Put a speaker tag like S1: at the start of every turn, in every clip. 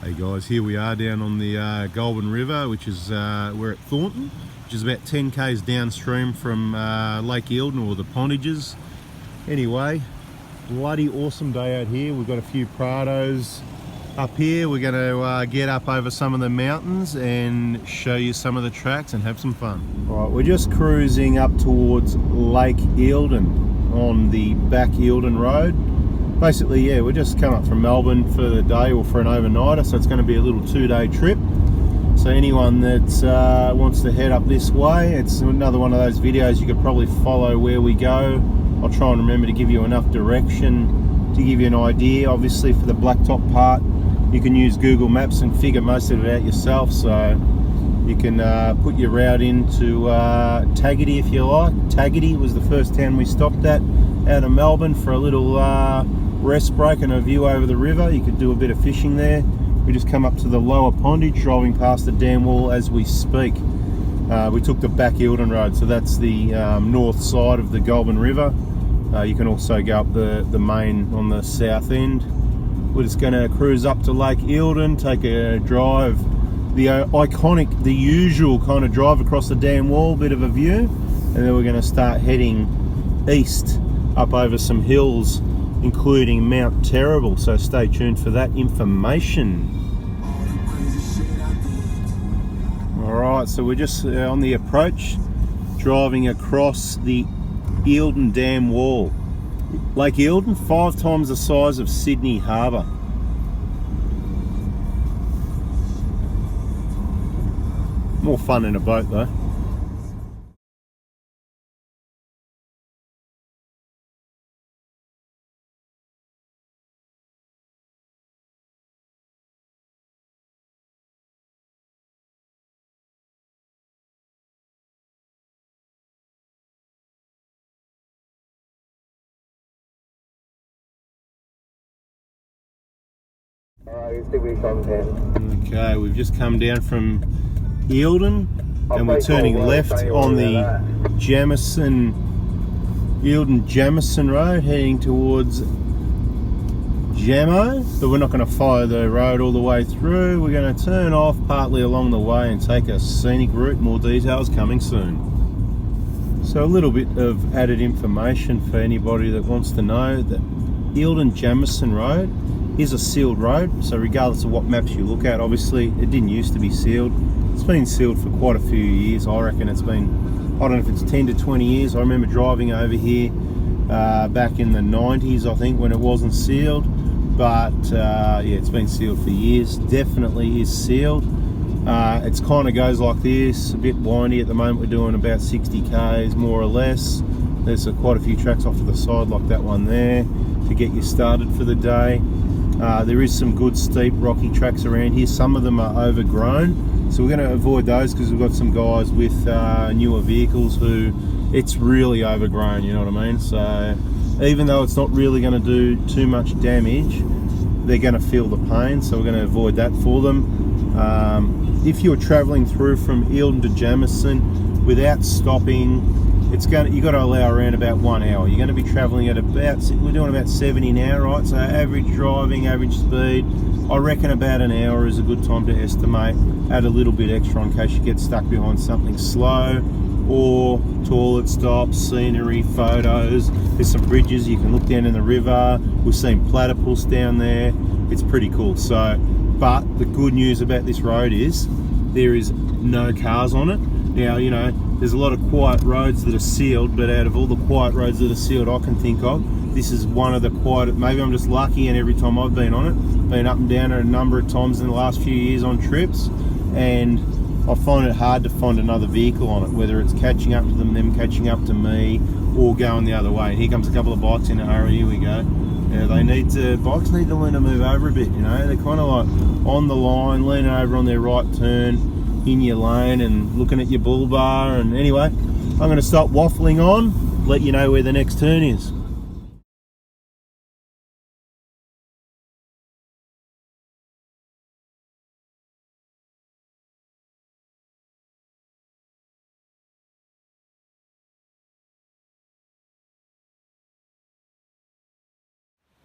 S1: Hey guys, here we are down on the Goulburn River, which is we're at Thornton, which is about 10 k's downstream from Lake Eildon, or the Pondages. Anyway, bloody awesome day out here. We've got a few prados up here. We're going to get up over some of the mountains and show you some of the tracks and have some fun. All right, we're just cruising up towards Lake Eildon on the back Eildon Road. Basically, yeah, we're just come up from Melbourne for the day or for an overnighter, so it's going to be a little 2-day trip. So anyone that wants to head up this way, it's another one of those videos you could probably follow where we go. I'll try and remember to give you enough direction to give you an idea. Obviously, for the blacktop part, you can use Google Maps and figure most of it out yourself. So you can put your route into Taggedy if you like. Taggedy was the first town we stopped at out of Melbourne for a little rest break and a view over the river. You could do a bit of fishing there. We just come up to the lower pondage, driving past the dam wall as we speak. We took the back Eildon Road, so that's the north side of the Goulburn River. You can also go up the main on the south end. We're just going to cruise up to Lake Eildon, take a drive, the iconic, the usual kind of drive across the dam wall, bit of a view, and then we're going to start heading east up over some hills, including Mount Terrible, so stay tuned for that information. Alright, so we're just on the approach, driving across the Eildon Dam wall. Lake Eildon, 5 times the size of Sydney Harbour. More fun in a boat though. Okay, we've just come down from Eildon and we're turning left on the Jamison, Eildon Jamison Road, heading towards Jamo, but we're not going to follow the road all the way through. We're going to turn off partly along the way and take a scenic route. More details coming soon. So a little bit of added information for anybody that wants to know that Eildon Jamison Road is a sealed road, so regardless of what maps you look at, obviously it didn't used to be sealed. It's been sealed for quite a few years. I reckon it's been, I don't know if it's 10 to 20 years. I remember driving over here back in the 90s, I think, when it wasn't sealed, but yeah, it's been sealed for years. Definitely is sealed. It's kind of goes like this, a bit windy at the moment. We're doing about 60 k's more or less. There's quite a few tracks off to the side like that one there to get you started for the day. There is some good steep rocky tracks around here. Some of them are overgrown, so we're going to avoid those because we've got some guys with newer vehicles who it's really overgrown, you know what I mean? So even though it's not really going to do too much damage, they're going to feel the pain, so we're going to avoid that for them. If you're travelling through from Eildon to Jameson without stopping, you've got to allow around about 1 hour. You're going to be travelling at about, we're doing about 70 now, right? So average driving, average speed, I reckon about an hour is a good time to estimate. Add a little bit extra in case you get stuck behind something slow, or toilet stops, scenery, photos. There's some bridges, you can look down in the river. We've seen platypus down there. It's pretty cool. So, but the good news about this road is there is no cars on it. Now, you know, there's a lot of quiet roads that are sealed, but out of all the quiet roads that are sealed I can think of, this is one of the quietest. Maybe I'm just lucky, and every time I've been on it, been up and down it a number of times in the last few years on trips, and I find it hard to find another vehicle on it, whether it's catching up to them catching up to me, or going the other way. Here comes a couple of bikes in a hurry. Here we go. Yeah, bikes need to learn to move over a bit, you know. They're kind of like on the line, leaning over on their right turn, in your lane and looking at your bull bar. And anyway, I'm going to stop waffling on, let you know where the next turn is.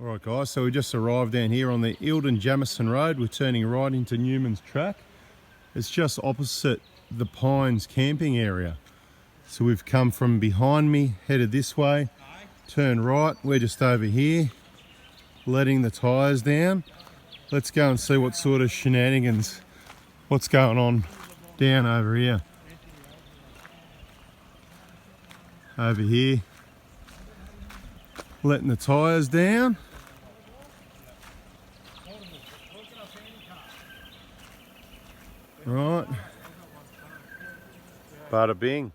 S1: Alright guys, so we just arrived down here on the Eildon Jamison road. We're turning right into Newman's track. It's just opposite the Pines camping area. So we've come from behind me, headed this way, turn right, we're just over here, letting the tyres down. Let's go and see what sort of shenanigans, what's going on down over here. Over here, letting the tyres down. Right, bada bing.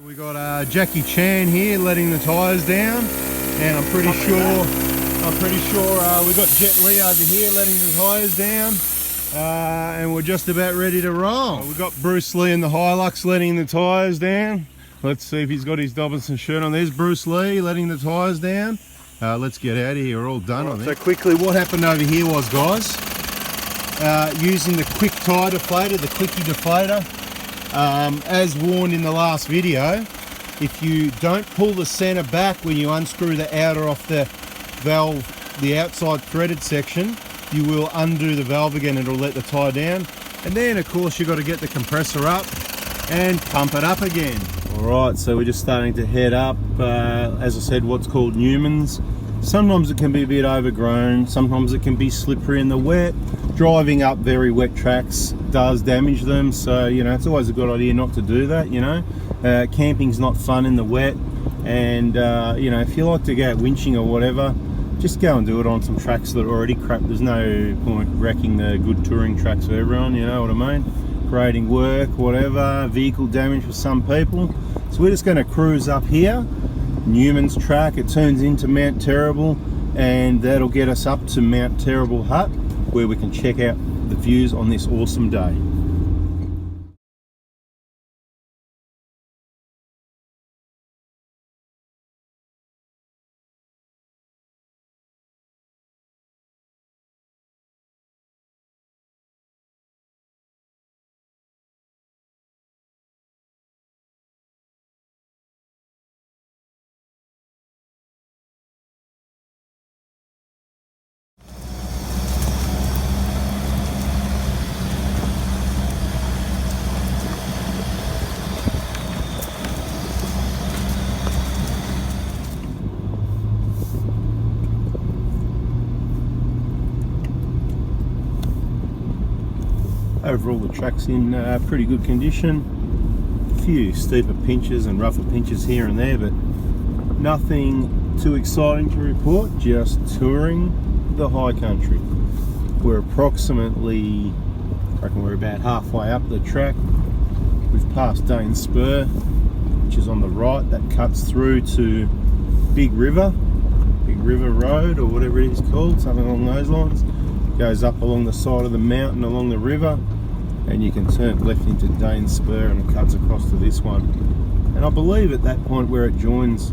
S1: We got Jackie Chan here letting the tyres down, and I'm pretty sure we got Jet Li over here letting the tyres down, and we're just about ready to roll. We got Bruce Lee in the Hilux letting the tyres down. Let's see if he's got his Dobinson shirt on. There's Bruce Lee letting the tyres down. Let's get out of here. We're all done on this. So quickly, what happened over here was, guys, using the quick tyre deflator, the quickie deflator. As warned in the last video, if you don't pull the centre back when you unscrew the outer off the valve, the outside threaded section, you will undo the valve again. It'll let the tyre down, and then of course you've got to get the compressor up and pump it up again. Alright, so we're just starting to head up, as I said, what's called Newman's. Sometimes it can be a bit overgrown, sometimes it can be slippery in the wet. Driving up very wet tracks does damage them, so you know, it's always a good idea not to do that, you know. Camping's not fun in the wet, and you know, if you like to go out winching or whatever, just go and do it on some tracks that are already crap. There's no point wrecking the good touring tracks for everyone, you know what I mean? Creating work, whatever, vehicle damage for some people. So we're just going to cruise up here, Newman's track. It turns into Mount Terrible, and that'll get us up to Mount Terrible Hut, where we can check out the views on this awesome day. Overall, the track's in pretty good condition. A few steeper pinches and rougher pinches here and there, but nothing too exciting to report, just touring the high country. We're approximately, I reckon we're about halfway up the track. We've passed Dane Spur, which is on the right, that cuts through to Big River Road, or whatever it is called, something along those lines. Goes up along the side of the mountain along the river, and you can turn left into Dane Spur and it cuts across to this one. And I believe at that point where it joins,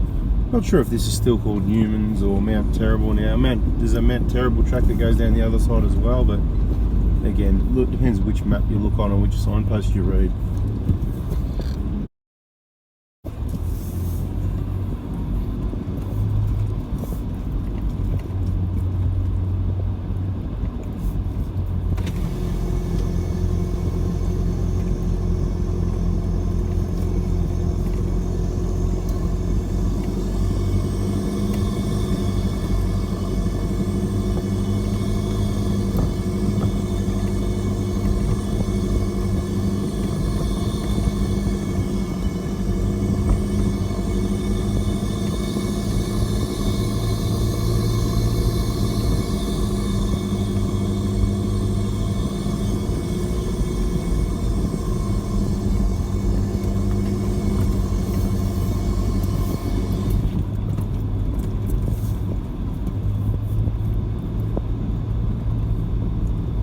S1: not sure if this is still called Newman's or Mount Terrible now. There's a Mount Terrible track that goes down the other side as well, but again, it depends which map you look on or which signpost you read.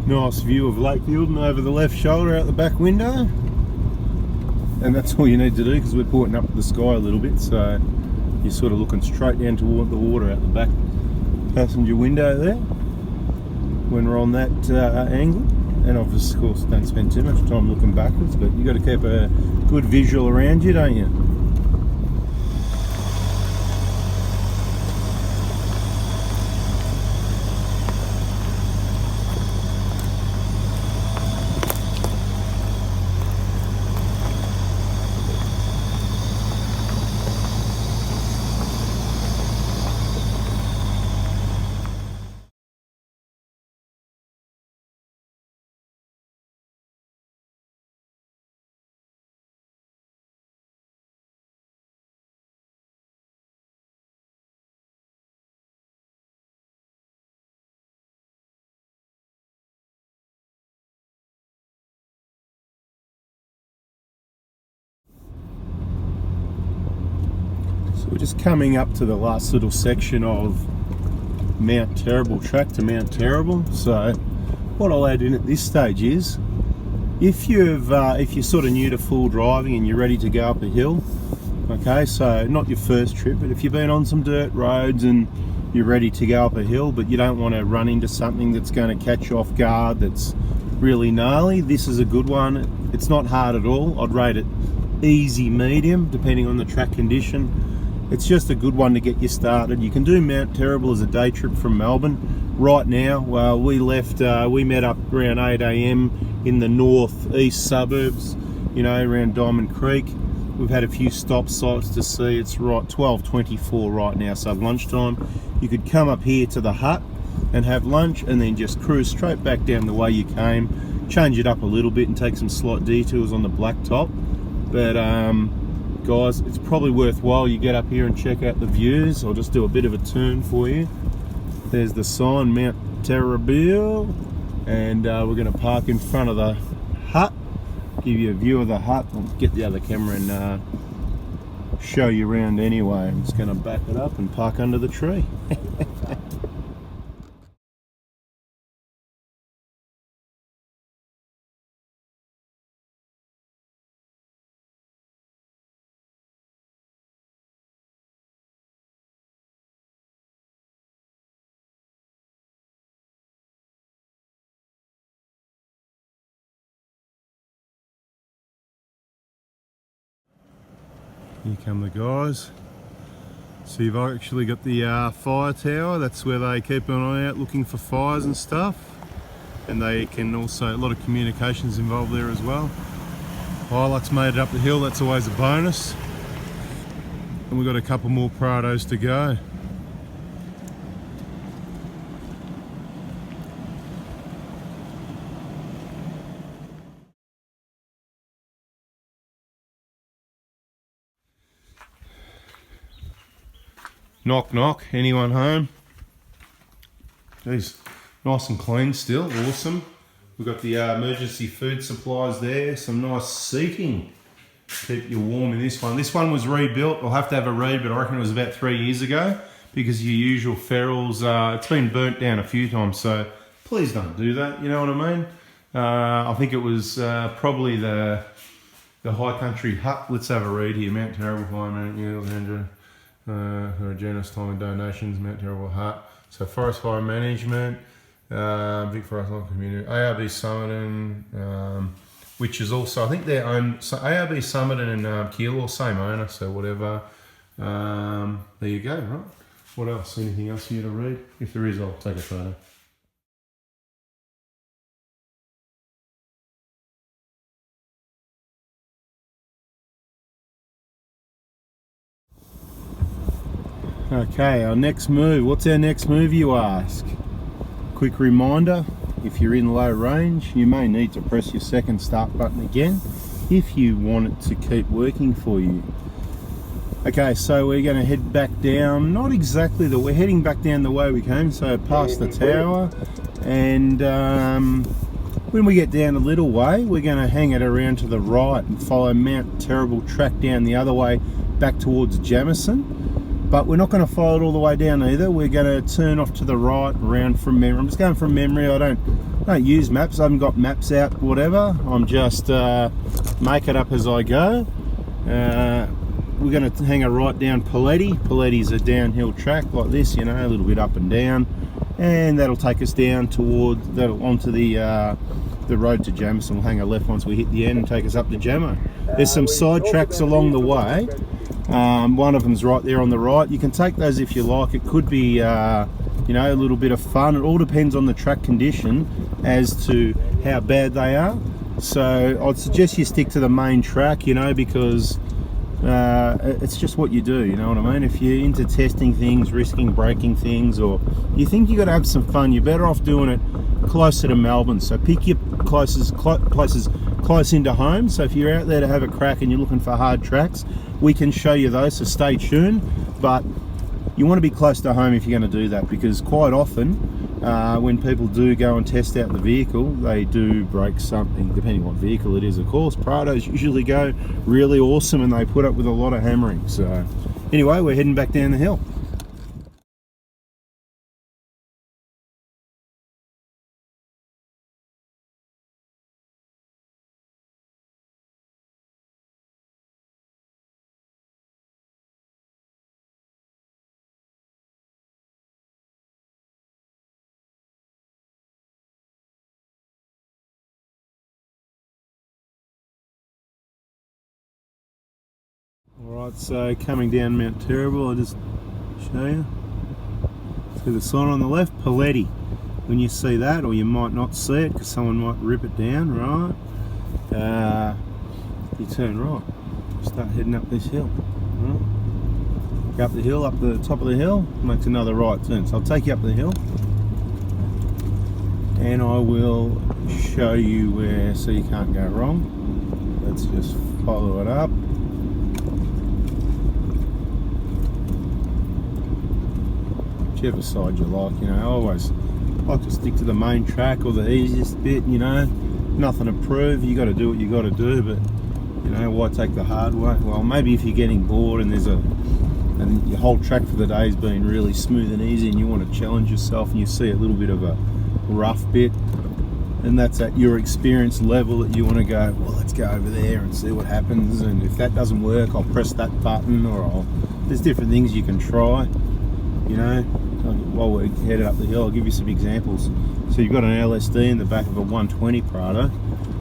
S1: Nice view of Lake Eildon over the left shoulder out the back window, and that's all you need to do because we're pointing up to the sky a little bit, so You're sort of looking straight down toward the water out the back passenger window there when we're on that angle. And of course, don't spend too much time looking backwards, but you've got to keep a good visual around you, don't you? We're just coming up to the last little section of Mount Terrible track to Mount Terrible. So what I'll add in at this stage is, if you're sort of new to full driving and you're ready to go up a hill, okay, so not your first trip, but if you've been on some dirt roads and you're ready to go up a hill, but you don't want to run into something that's going to catch you off guard, that's really gnarly, this is a good one. It's not hard at all. I'd rate it easy medium depending on the track condition. It's just a good one to get you started. You can do Mount Terrible as a day trip from Melbourne. Right now, we met up around 8 AM in the northeast suburbs, you know, around Diamond Creek. We've had a few stop sites to see. It's right 12:24 right now, so lunchtime. You could come up here to the hut and have lunch and then just cruise straight back down the way you came, change it up a little bit and take some slight detours on the blacktop. But guys, it's probably worthwhile you get up here and check out the views. I'll just do a bit of a turn for you. There's the sign, Mount Terrible, and we're going to park in front of the hut, give you a view of the hut. I'll get the other camera and show you around anyway. I'm just going to back it up and park under the tree. Here come the guys. So you've actually got the fire tower. That's where they keep an eye out looking for fires and stuff. And they can also, a lot of communications involved there as well. Hilux made it up the hill, that's always a bonus. And we've got a couple more Prados to go. Knock knock, anyone home? Jeez, nice and clean still, awesome. We've got the emergency food supplies there, some nice seating. Keep you warm in this one. This one was rebuilt, I'll have to have a read, but I reckon it was about 3 years ago, because your usual ferrules, it's been burnt down a few times, so please don't do that, you know what I mean? I think it was probably the High Country Hut. Let's have a read here. Mount Terrible, High Mount Eildon Dam, for a generous time and donations, Mount Terrible Hut. So Forest Fire Management, Big Forest Lawn Community, ARB Summerton, which is also, I think their own, so ARB Summerton and Keilor, same owner, so whatever. There you go, right? What else? Anything else for you to read? If there is, I'll take a photo. Okay, our next move. What's our next move, you ask? Quick reminder, if you're in low range, you may need to press your second start button again if you want it to keep working for you. Okay, so we're going to head back down, not exactly we're heading back down the way we came, so past the tower, and when we get down a little way, we're going to hang it around to the right and follow Mount Terrible track down the other way back towards Jamison. But we're not going to follow it all the way down either. We're going to turn off to the right, around from memory. I'm just going from memory. I don't use maps. I haven't got maps out, whatever. I'm just make it up as I go. we're going to hang a right down Petti. Petti's a downhill track like this, you know, a little bit up and down, and that'll take us down onto the road to Jamison. We'll hang a left once we hit the end and take us up to Jamo. There's some side tracks along the way. One of them's right there on the right. You can take those if you like. It could be you know, a little bit of fun. It all depends on the track condition as to how bad they are. So I'd suggest you stick to the main track, you know, because it's just what you do, you know what I mean? If you're into testing things, risking breaking things, or you think you got to have some fun, you're better off doing it closer to Melbourne. So pick your places close into home. So if you're out there to have a crack and you're looking for hard tracks, we can show you those, so stay tuned. But you want to be close to home if you're going to do that, because quite often when people do go and test out the vehicle, they do break something, depending on what vehicle it is, of course. Prados usually go really awesome and they put up with a lot of hammering. So anyway, we're heading back down the hill. Alright, so coming down Mount Terrible, I'll just show you. See the sign on the left, Petti. When you see that, or you might not see it because someone might rip it down, right? You turn right, start heading up this hill. Right? Go up the hill, up the top of the hill, makes another right turn. So I'll take you up the hill and I will show you where, so you can't go wrong. Let's just follow it up. Whichever side you like, you know. I always like to stick to the main track or the easiest bit, you know. Nothing to prove, you got to do what you got to do, but you know, why take the hard way? Well, maybe if you're getting bored and and your whole track for the day has been really smooth and easy and you want to challenge yourself and you see a little bit of a rough bit, and that's at your experience level that you want to go, well, let's go over there and see what happens, and if that doesn't work, I'll press that button, or there's different things you can try, you know. While we're headed up the hill, I'll give you some examples. So you've got an LSD in the back of a 120 Prado.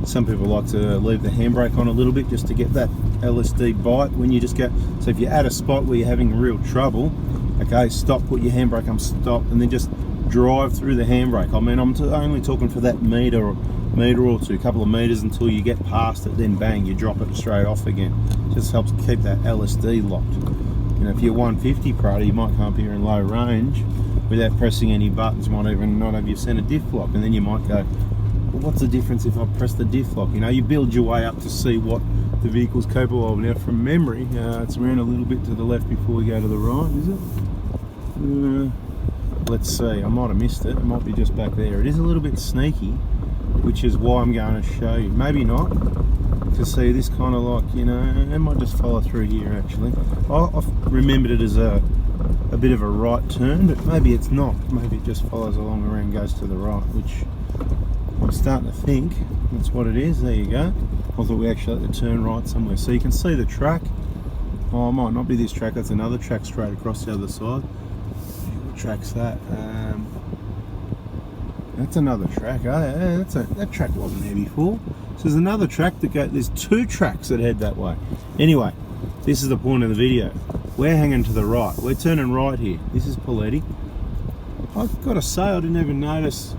S1: Some people like to leave the handbrake on a little bit just to get that LSD bite when you just go. So if you're at a spot where you're having real trouble, okay, stop, put your handbrake on stop, and then just drive through the handbrake. I mean, I'm only talking for that metre or two, couple of metres until you get past it, then bang, you drop it straight off again. Just helps keep that LSD locked. You know, if you're 150 Prado, you might come up here in low range without pressing any buttons. You might even not have your centre diff lock, and then you might go, well, what's the difference if I press the diff lock? You know, you build your way up to see what the vehicle's capable of. Now, from memory, it's around a little bit to the left before we go to the right, is it? Let's see, I might have missed it. It might be just back there. It is a little bit sneaky, which is why I'm going to show you. Maybe not. To see this kind of like, you know, it might just follow through here actually. I've remembered it as a bit of a right turn, but maybe it's not. Maybe it just follows along around and goes to the right, which I'm starting to think that's what it is. There you go. I thought we actually had to turn right somewhere. So you can see the track. Oh, it might not be this track, that's another track straight across the other side. What track's that? That's another track. That track wasn't there before. So there's another track that goes, there's two tracks that head that way. Anyway, this is the point of the video. We're hanging to the right. We're turning right here. This is Petti. I've got to say, I didn't even notice.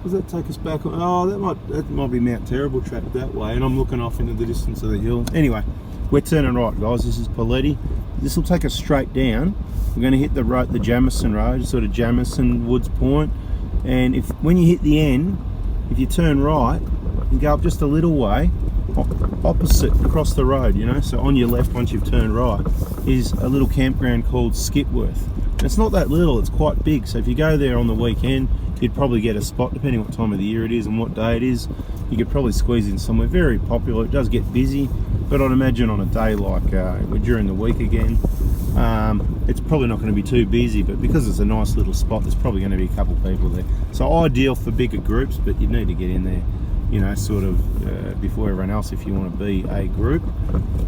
S1: Does that take us back? Oh, that might be Mount Terrible track that way, and I'm looking off into the distance of the hill. Anyway, we're turning right, guys. This is Petti. This will take us straight down. We're going to hit the Jameson road, sort of Jamison, Woods Point. And when you hit the end, if you turn right and go up just a little way, opposite across the road, you know, so on your left once you've turned right is a little campground called Skipworth. And it's not that little, it's quite big, so if you go there on the weekend, you'd probably get a spot, depending what time of the year it is and what day it is. You could probably squeeze in somewhere. Very popular. It does get busy, but I'd imagine on a day like during the week again, it's probably not going to be too busy, but because it's a nice little spot, there's probably going to be a couple people there. So ideal for bigger groups, but you need to get in there you know, sort of before everyone else if you want to be a group.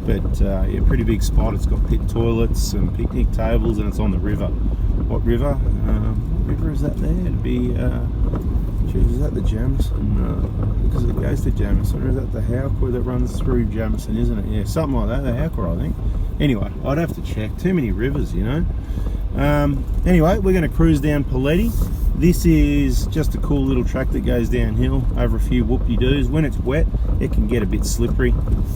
S1: But yeah, pretty big spot. It's got pit toilets and picnic tables, and it's on the river. What river? What river is that there? It'd be, is that the Jamison? Because it goes to Jamison, or is that the Howker that runs through Jamison, isn't it? Yeah, something like that, the Howker, I think. Anyway, I'd have to check. Too many rivers, you know. Anyway, we're going to cruise down Petti. This is just a cool little track that goes downhill over a few whoop-de-doos. When it's wet, it can get a bit slippery,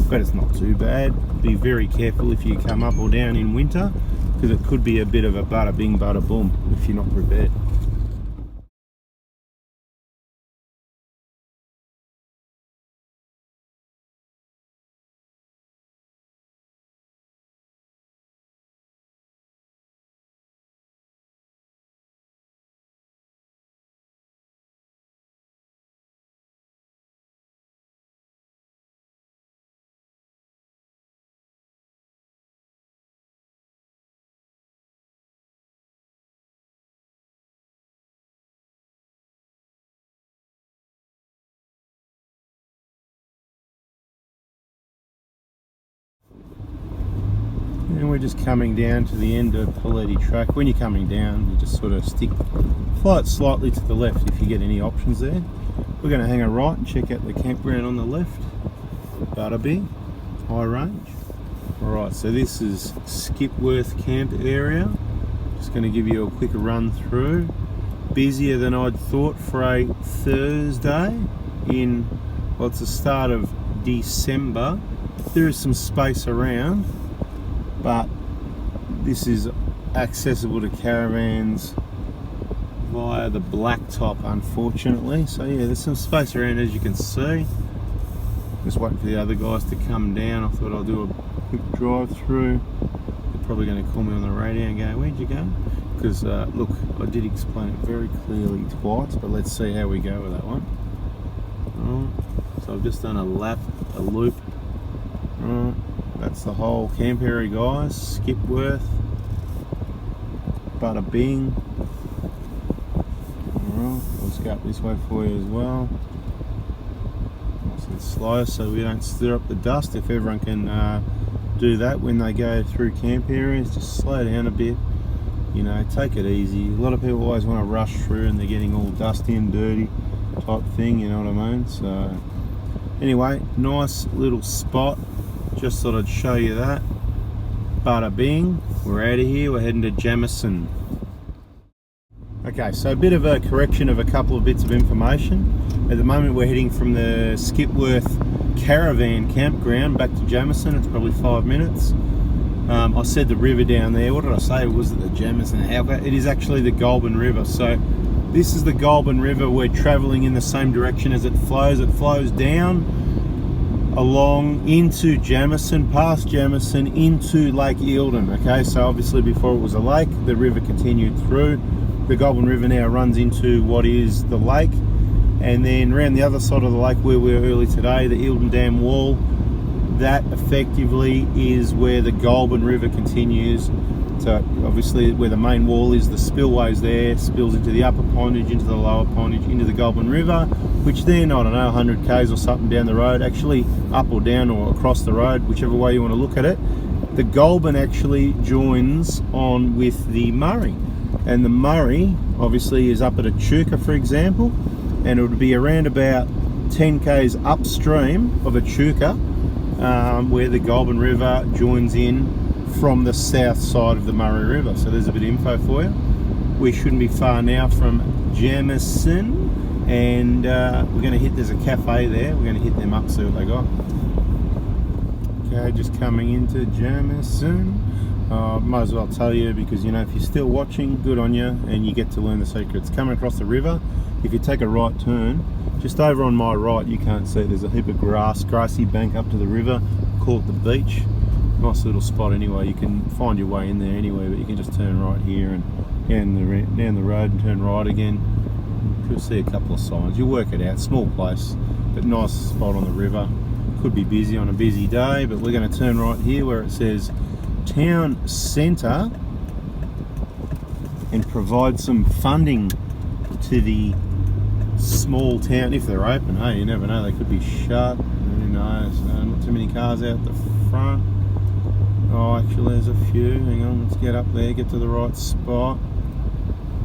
S1: but it's not too bad. Be very careful if you come up or down in winter, because it could be a bit of a bada bing, bada boom if you're not prepared. And we're just coming down to the end of Petti track. When you're coming down, you just sort of fly it slightly to the left if you get any options there. We're going to hang a right and check out the campground on the left. Bada bing, high range. Alright, so this is Skipworth Camp area. Just going to give you a quick run through. Busier than I'd thought for a Thursday in, well, it's the start of December. There is some space around, but this is accessible to caravans via the blacktop, unfortunately. So yeah, there's some space around, as you can see. Just waiting for the other guys to come down. I thought I'll do a quick drive through. They're probably going to call me on the radio and go, "Where'd you go?" Because look, I did explain it very clearly twice, but let's see how we go with that one. Alright, so I've just done a lap, a loop. Alright, that's the whole camp area, guys. Skipworth, bada bing. Alright, let's go up this way for you as well. Nice and slow so we don't stir up the dust. If everyone can do that when they go through camp areas, just slow down a bit. You know, take it easy. A lot of people always want to rush through and they're getting all dusty and dirty type thing, you know what I mean? So anyway, nice little spot. Just thought I'd show you that. Bada bing, we're out of here. We're heading to Jameson. Okay, so a bit of a correction of a couple of bits of information. At the moment we're heading from the Skipworth Caravan Campground back to Jamison. It's probably 5 minutes. I said the river down there. What did I say? Was it the Jamison? It is actually the Goulburn River. So this is the Goulburn River. We're travelling in the same direction as it flows. It flows down along into Jamison, past Jamison, into Lake Eildon. Okay, so obviously before it was a lake, the river continued through. The Goulburn River now runs into what is the lake, and then around the other side of the lake where we were early today, the Eildon Dam wall, that effectively is where the Goulburn River continues. So obviously where the main wall is, the spillways there, spills into the upper pondage, into the lower pondage, into the Goulburn River, which then, I don't know, 100 k's or something down the road, actually up or down or across the road, whichever way you want to look at it, the Goulburn actually joins on with the Murray. And the Murray obviously is up at Echuca, for example, and it would be around about 10 k's upstream of Echuca, where the Goulburn River joins in from the south side of the Murray River. So there's a bit of info for you. We shouldn't be far now from Jamison, and we're going to hit, there's a cafe there, we're going to hit them up, see what they got. Okay, just coming into Jamison. Might as well tell you, because you know, if you're still watching, good on you, and you get to learn the secrets. Coming across the river, if you take a right turn, just over on my right, you can't see, there's a heap of grassy bank up to the river, call it the beach. Nice little spot anyway. You can find your way in there anyway, but you can just turn right here and down the road and turn right again. You'll see a couple of signs. You'll work it out. Small place, but nice spot on the river. Could be busy on a busy day, but we're going to turn right here where it says Town Centre and provide some funding to the small town, if they're open. Hey, you never know, they could be shut. Who knows? Not too many cars out the front. Oh, actually there's a few. Hang on, let's get up there, get to the right spot.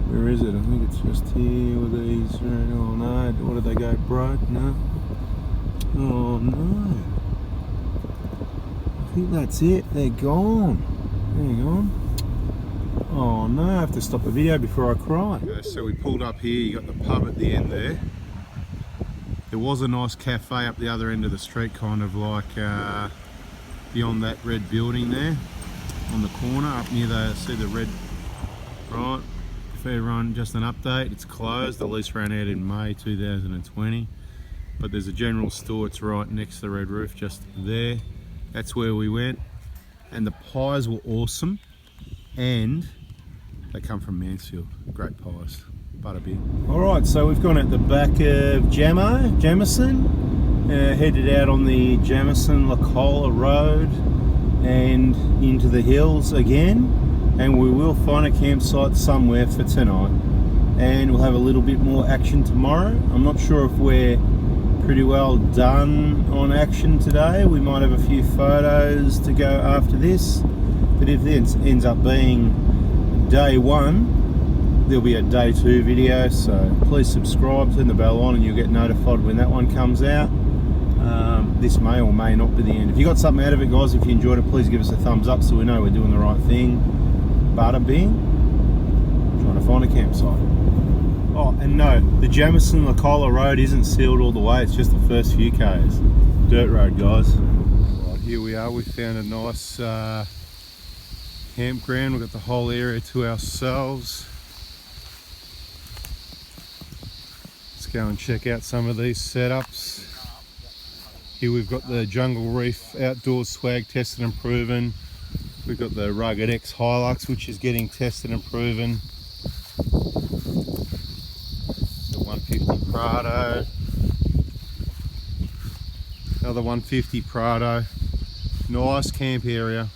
S1: Where is it? I think it's just here with these. Oh no, what did they go broke? No. Oh no. I think that's it, they're gone. Hang on. Oh no, I have to stop the video before I cry. Okay, so we pulled up here, you got the pub at the end there. There was a nice cafe up the other end of the street, kind of like beyond that red building there, on the corner, up near the, see the red, right, fair run, just an update, it's closed, the lease ran out in May 2020, but there's a general store, it's right next to the red roof, just there. That's where we went, and the pies were awesome, and they come from Mansfield, great pies, butterbeer. Alright, so we've gone at the back of Jamison, headed out on the Jamison Lacola Road and into the hills again, and we will find a campsite somewhere for tonight, and we'll have a little bit more action tomorrow. I'm not sure if we're pretty well done on action today. We might have a few photos to go after this, but if this ends up being day one, there'll be a day 2 video, so please subscribe, turn the bell on, and you'll get notified when that one comes out. This may or may not be the end. If you got something out of it, guys, if you enjoyed it, please give us a thumbs up so we know we're doing the right thing. Bada bing, trying to find a campsite. Oh, and no, the Jamison Lacola Road isn't sealed all the way, it's just the first few k's. Dirt road, guys. Right, here we are, we found a nice campground. We've got the whole area to ourselves. Let's go and check out some of these setups. Here we've got the Jungle Reef outdoor swag tested and proven. We've got the Rugged X Hilux, which is getting tested and proven. The 150 Prado. Another 150 Prado. Nice camp area.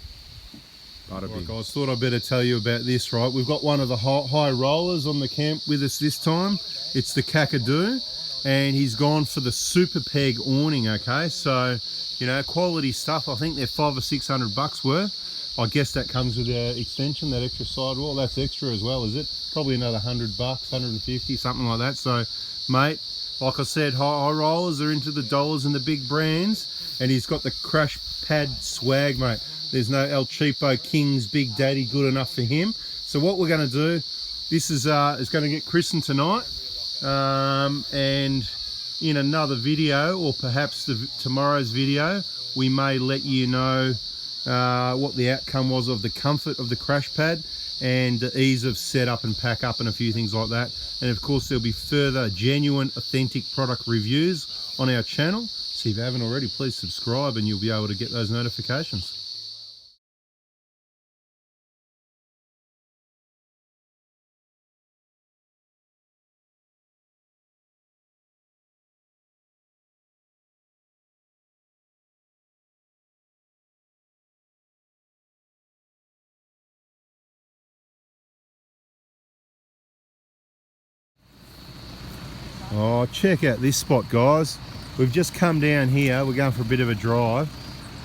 S1: Right, guys, thought I'd better tell you about this, right? We've got one of the high rollers on the camp with us this time. It's the Kakadu, and he's gone for the Super Peg awning, okay? So, you know, quality stuff. I think they're $500 or $600 worth. I guess that comes with the extension, that extra sidewall. That's extra as well, is it? Probably another $100, 150, something like that. So, mate, like I said, high rollers are into the dollars and the big brands, and he's got the crash pad swag, mate. There's no El Cheapo King's Big Daddy good enough for him. So what we're going to do, this is going to get christened tonight, and in another video, or perhaps tomorrow's video, we may let you know what the outcome was of the comfort of the crash pad and the ease of setup and pack up and a few things like that. And of course there'll be further genuine, authentic product reviews on our channel. So if you haven't already, please subscribe and you'll be able to get those notifications. Oh, check out this spot, guys. We've just come down here. We're going for a bit of a drive.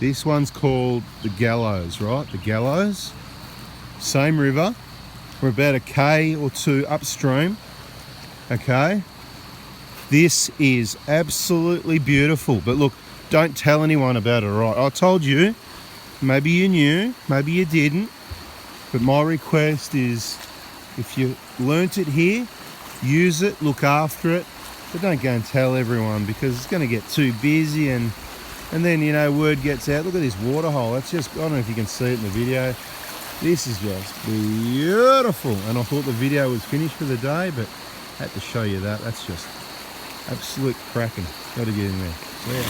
S1: This one's called the Gallows, right? The Gallows. Same river. We're about a K or 2 upstream. Okay. This is absolutely beautiful. But look, don't tell anyone about it, right? I told you. Maybe you knew, maybe you didn't. But my request is, if you learnt it here, use it, look after it. But don't go and tell everyone, because it's going to get too busy, and then, you know, word gets out. Look at this water hole. That's just, I don't know if you can see it in the video. This is just beautiful. And I thought the video was finished for the day, but I had to show you that. That's just absolute cracking. Got to get in there. Yeah.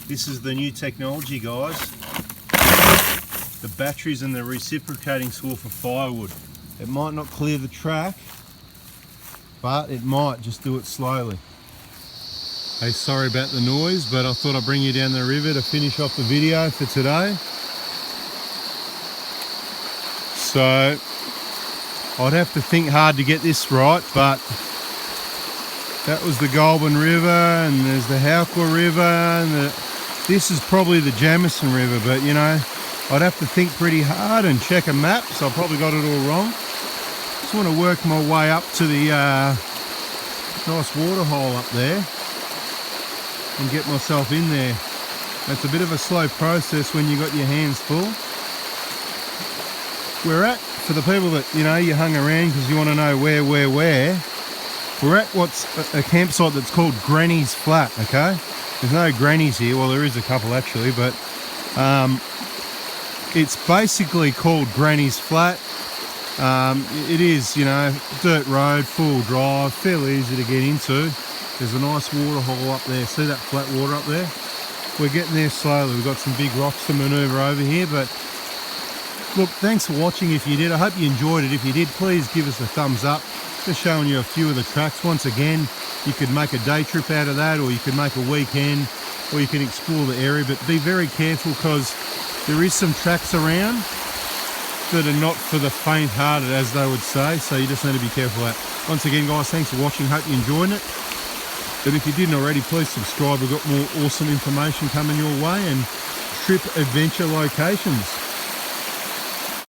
S1: This is the new technology, guys. The batteries and the reciprocating saw for firewood. It might not clear the track, but it might just do it slowly. Hey, sorry about the noise, but I thought I'd bring you down the river to finish off the video for today. So I'd have to think hard to get this right, but that was the Goulburn River, and there's the Howcla River, and this is probably the Jamison River, but you know, I'd have to think pretty hard and check a map, so I probably got it all wrong. Just want to work my way up to the nice water hole up there and get myself in there. It's a bit of a slow process when you got your hands full. We're at, for the people that, you know, you hung around because you want to know where, we're at what's a campsite that's called Granny's Flat, okay? There's no grannies here, well there is a couple actually, but it's basically called Granny's Flat. It is, you know, dirt road, full drive, fairly easy to get into. There's a nice water hole up there, see that flat water up there? We're getting there slowly, we've got some big rocks to manoeuvre over here, but look, thanks for watching if you did. I hope you enjoyed it. If you did, please give us a thumbs up. Just showing you a few of the tracks. Once again, you could make a day trip out of that, or you could make a weekend, or you can explore the area, but be very careful because there is some tracks around that are not for the faint-hearted, as they would say, so you just need to be careful of that. Once again, guys, thanks for watching. Hope you enjoyed it. And if you didn't already, please subscribe. We've got more awesome information coming your way and trip adventure locations.